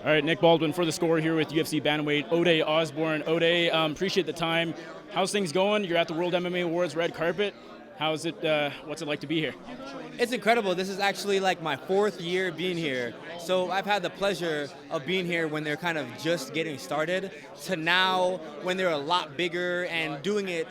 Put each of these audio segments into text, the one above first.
All right, Nick Baldwin for theScore here with UFC bantamweight Ode Osbourne. Ode, appreciate the time. How's things going? You're at the World MMA Awards red carpet. How's it? What's it like to be here? It's incredible. This is actually like my 4th year being here. So I've had the pleasure of being here when they're kind of just getting started to now when they're a lot bigger and doing it,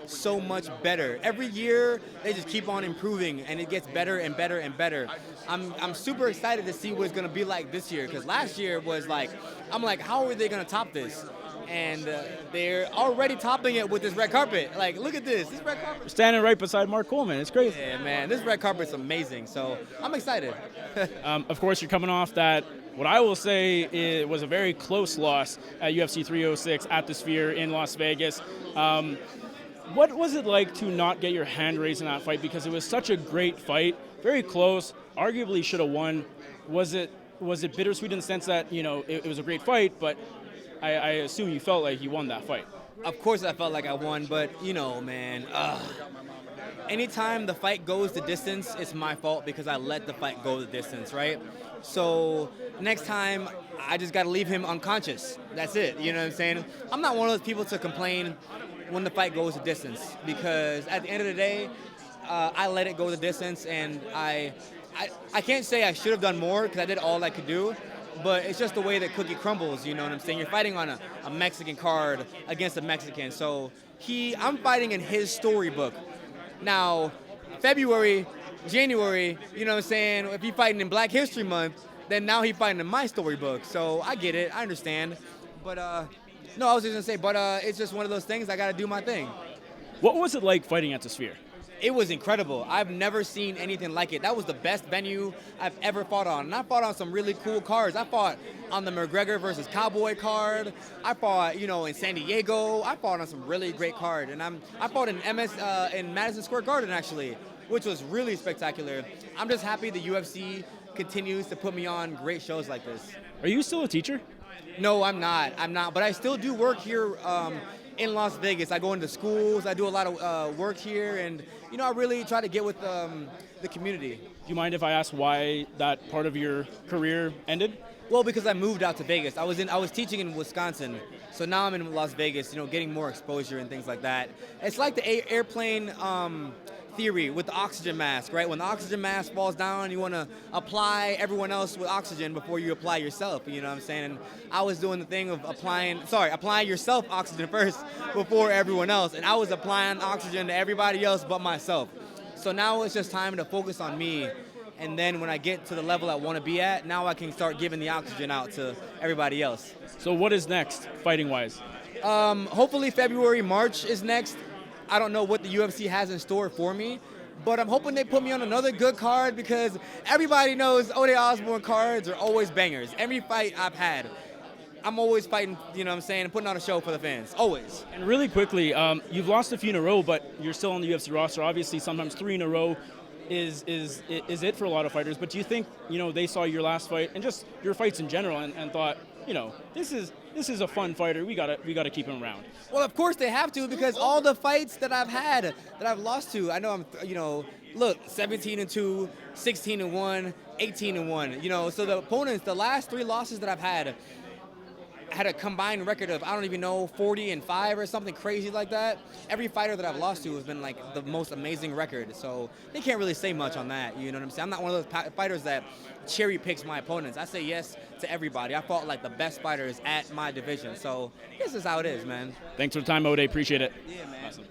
so much better. Every year they just keep on improving and it gets better and better and better. I'm super excited to see what it's going to be like this year because last year was like, I'm like, how are they going to top this? And they're already topping it with this red carpet. Like, look at this red carpet. Standing right beside Mark Coleman. It's crazy. Yeah, man, this red carpet's amazing. So I'm excited. Of course, you're coming off that. What I will say it was a very close loss at UFC 306 at the Sphere in Las Vegas. What was it like to not get your hand raised in that fight? Because it was such a great fight, very close. Arguably should have won. Was it bittersweet in the sense that it was a great fight, but I assume you felt like you won that fight. Of course I felt like I won, but man, anytime the fight goes the distance, it's my fault because I let the fight go the distance, right? So next time, I just got to leave him unconscious. That's it, you know what I'm saying? I'm not one of those people to complain when the fight goes the distance because at the end of the day, I let it go the distance and I can't say I should have done more because I did all I could do. But it's just the way that cookie crumbles, you know what I'm saying? You're fighting on a Mexican card against a Mexican. So I'm fighting in his storybook. Now, February, January, you know what I'm saying? If he's fighting in Black History Month, then now he's fighting in my storybook. So I get it, I understand. But no, I was just gonna say, but it's just one of those things, I gotta do my thing. What was it like fighting at the Sphere? It was incredible. I've never seen anything like it. That was the best venue I've ever fought on. And I fought on some really cool cards. I fought on the McGregor versus Cowboy card. I fought, in San Diego. I fought on some really great card. And I fought in in Madison Square Garden actually, which was really spectacular. I'm just happy the UFC continues to put me on great shows like this. Are you still a teacher? No, I'm not. But I still do work here in Las Vegas. I go into schools. I do a lot of work here, and I really try to get with the community. Do you mind if I ask why that part of your career ended? Well, because I moved out to Vegas. I was teaching in Wisconsin, so now I'm in Las Vegas. Getting more exposure and things like that. It's like the airplane theory with the oxygen mask, right? When the oxygen mask falls down, you want to apply everyone else with oxygen before you apply yourself, you know what I'm saying? And I was doing the thing of applying yourself oxygen first before everyone else, and I was applying oxygen to everybody else but myself. So now it's just time to focus on me, and then when I get to the level I want to be at, now I can start giving the oxygen out to everybody else. So what is next, fighting-wise? Hopefully February, March is next. I don't know what the UFC has in store for me, but I'm hoping they put me on another good card because everybody knows Ode Osbourne cards are always bangers. Every fight I've had, I'm always fighting, and putting on a show for the fans, always. And really quickly, you've lost a few in a row, but you're still on the UFC roster. Obviously, sometimes 3 in a row is it for a lot of fighters. But do you think, they saw your last fight and just your fights in general and thought, this is a fun fighter. We gotta keep him around. Well, of course they have to because all the fights that I've had that I've lost to, I know I'm, look, 17-2, 16-1, 18-1. So the opponents, the last 3 losses that I've had a combined record of, I don't even know, 40-5 or something crazy like that. Every fighter that I've lost to has been like the most amazing record. So they can't really say much on that. You know what I'm saying? I'm not one of those fighters that cherry picks my opponents. I say yes to everybody. I fought like the best fighters at my division. So this is how it is, man. Thanks for the time, Ode. Appreciate it. Yeah, man. Awesome.